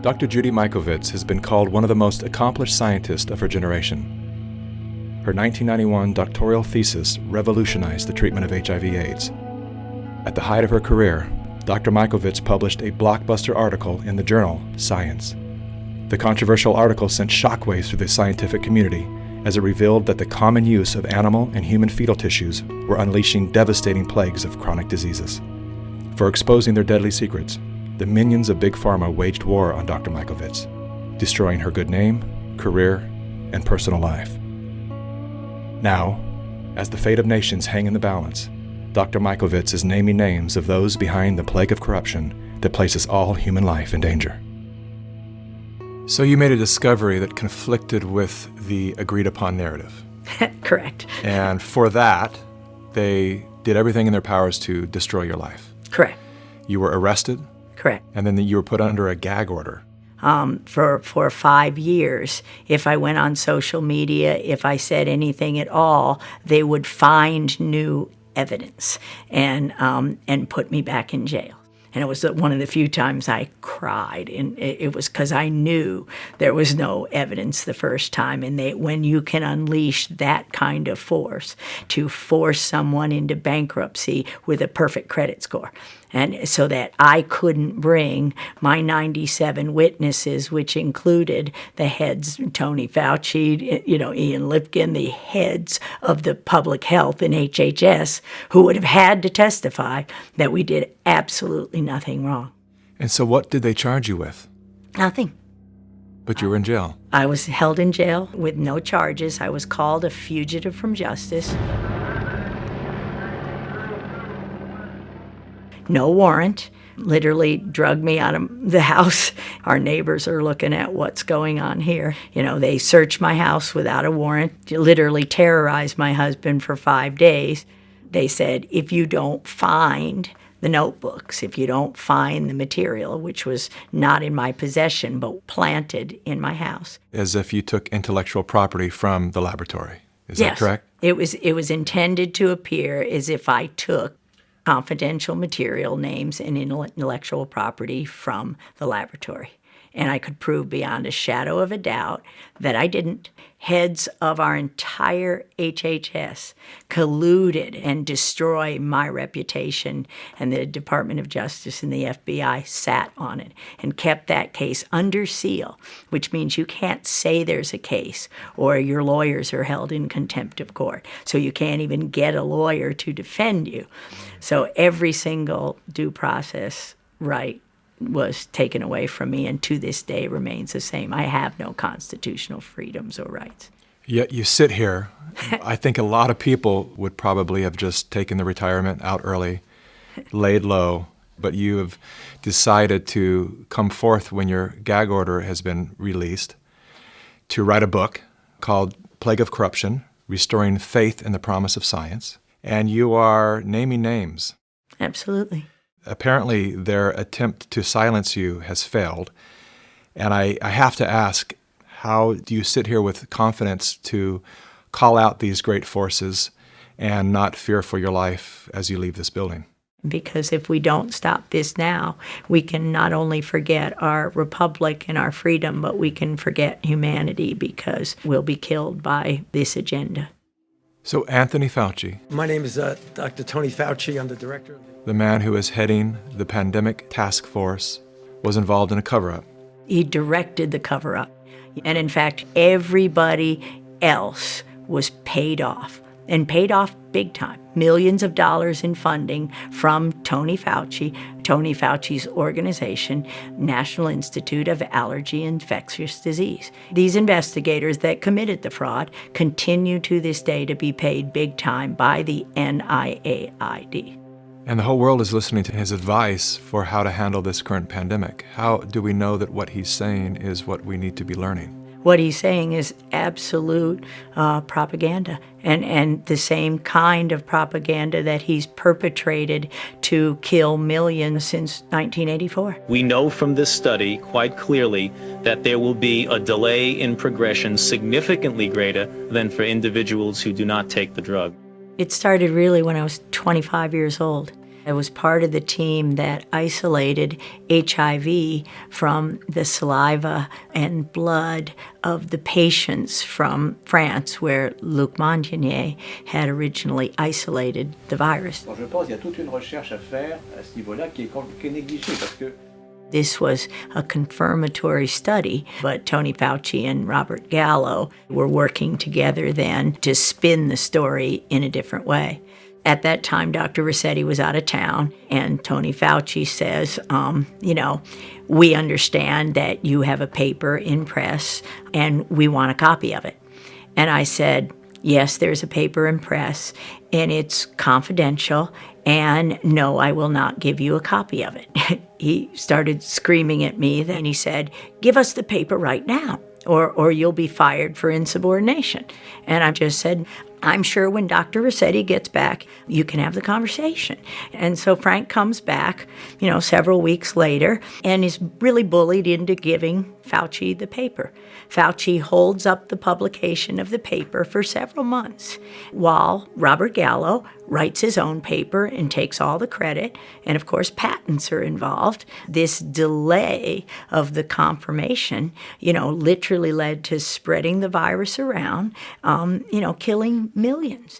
Dr. Judy Mikovits has been called one of the most accomplished scientists of her generation. Her 1991 doctoral thesis revolutionized the treatment of HIV/AIDS. At the height of her career, Dr. Mikovits published a blockbuster article in the journal Science. The controversial article sent shockwaves through the scientific community as it revealed that the common use of animal and human fetal tissues were unleashing devastating plagues of chronic diseases. For exposing their deadly secrets, the minions of Big Pharma waged war on Dr. Mikovits, destroying her good name, career, and personal life. Now, as the fate of nations hang in the balance, Dr. Mikovits is naming names of those behind the plague of corruption that places all human life in danger. So you made a discovery that conflicted with the agreed-upon narrative. Correct. And for that, they did everything in their powers to destroy your life. Correct. You were arrested. Correct. And then you were put under a gag order. For 5 years, if I went on social media, if I said anything at all, they would find new evidence and put me back in jail. And it was one of the few times I cried, and it was because I knew there was no evidence the first time. And when you can unleash that kind of force to force someone into bankruptcy with a perfect credit score, and so that I couldn't bring my 97 witnesses, which included the heads, Tony Fauci, Ian Lipkin, the heads of the public health in HHS, who would have had to testify that we did absolutely nothing wrong. And so what did they charge you with? Nothing. But you were in jail. I was held in jail with no charges. I was called a fugitive from justice. No warrant, literally drugged me out of the house. Our neighbors are looking at what's going on here. They searched my house without a warrant, literally terrorized my husband for 5 days. They said, if you don't find the notebooks, if you don't find the material, which was not in my possession but planted in my house. As if you took intellectual property from the laboratory. Is that correct? It was intended to appear as if I took confidential material, names, and intellectual property from the laboratory. And I could prove beyond a shadow of a doubt that I didn't. Heads of our entire HHS colluded and destroyed my reputation, and the Department of Justice and the FBI sat on it and kept that case under seal, which means you can't say there's a case or your lawyers are held in contempt of court. So you can't even get a lawyer to defend you. So every single due process right was taken away from me, and to this day remains the same. I have no constitutional freedoms or rights. Yet you sit here. I think a lot of people would probably have just taken the retirement out early, laid low, but you have decided to come forth when your gag order has been released to write a book called Plague of Corruption, Restoring Faith in the Promise of Science, and you are naming names. Absolutely. Apparently, their attempt to silence you has failed. And I have to ask, how do you sit here with confidence to call out these great forces and not fear for your life as you leave this building? Because if we don't stop this now, we can not only forget our republic and our freedom, but we can forget humanity because we'll be killed by this agenda. So Anthony Fauci. My name is Dr. Tony Fauci. I'm the director. The man who is heading the pandemic task force was involved in a cover-up. He directed the cover-up. And in fact, everybody else was paid off, and paid off big time. Millions of dollars in funding from Tony Fauci's organization, National Institute of Allergy and Infectious Disease. These investigators that committed the fraud continue to this day to be paid big time by the NIAID. And the whole world is listening to his advice for how to handle this current pandemic. How do we know that what he's saying is what we need to be learning? What he's saying is absolute propaganda, and the same kind of propaganda that he's perpetrated to kill millions since 1984. We know from this study quite clearly that there will be a delay in progression significantly greater than for individuals who do not take the drug. It started really when I was 25 years old. I was part of the team that isolated HIV from the saliva and blood of the patients from France, where Luc Montagnier had originally isolated the virus. Je pense qu'il y a toute une recherche à faire à ce niveau-là qui est négligée parce que This was a confirmatory study, but Tony Fauci and Robert Gallo were working together then to spin the story in a different way. At that time, Dr. Rossetti was out of town, and Tony Fauci says, we understand that you have a paper in press, and we want a copy of it. And I said, yes, there's a paper in press, and it's confidential, and no, I will not give you a copy of it. He started screaming at me, then he said, give us the paper right now, or you'll be fired for insubordination. And I just said, I'm sure when Dr. Rossetti gets back, you can have the conversation. And so Frank comes back, several weeks later, and is really bullied into giving Fauci the paper. Fauci holds up the publication of the paper for several months, while Robert Gallo writes his own paper and takes all the credit, and of course patents are involved. This delay of the confirmation, literally led to spreading the virus around, killing millions.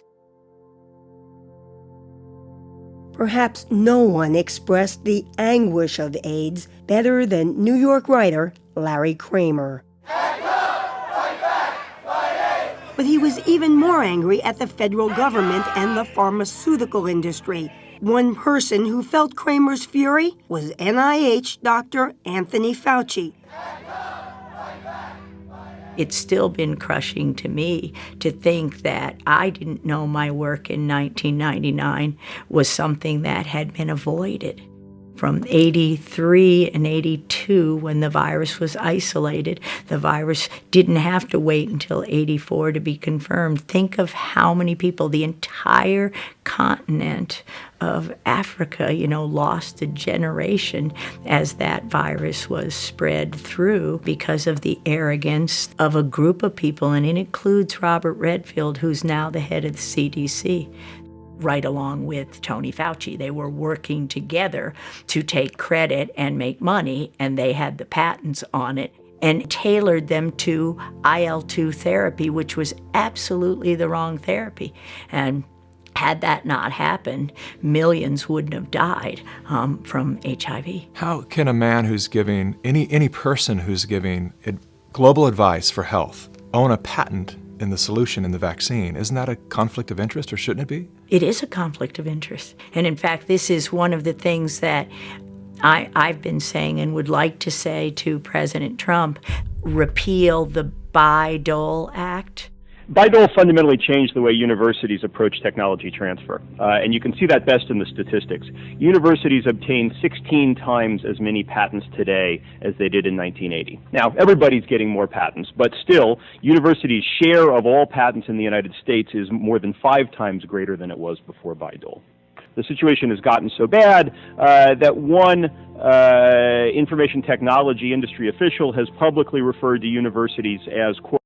Perhaps no one expressed the anguish of AIDS better than New York writer Larry Kramer. But he was even more angry at the federal government and the pharmaceutical industry. One person who felt Kramer's fury was NIH Dr. Anthony Fauci. It's still been crushing to me to think that I didn't know my work in 1999 was something that had been avoided. From 83 and 82, when the virus was isolated, the virus didn't have to wait until 84 to be confirmed. Think of how many people, the entire continent of Africa, lost a generation as that virus was spread through because of the arrogance of a group of people, and it includes Robert Redfield, who's now the head of the CDC. Right along with Tony Fauci. They were working together to take credit and make money, and they had the patents on it and tailored them to IL-2 therapy, which was absolutely the wrong therapy. And had that not happened, millions wouldn't have died from HIV. How can a man who's giving, any person who's giving global advice for health, own a patent in the solution in the vaccine? Isn't that a conflict of interest, or shouldn't it be? It is a conflict of interest. And in fact, this is one of the things that I've been saying and would like to say to President Trump: repeal the Bayh-Dole Act. Bayh-Dole fundamentally changed the way universities approach technology transfer, and you can see that best in the statistics. Universities obtain 16 times as many patents today as they did in 1980. Now, everybody's getting more patents, but still, universities' share of all patents in the United States is more than 5 times greater than it was before Bayh-Dole. The situation has gotten so bad that one information technology industry official has publicly referred to universities as, quote,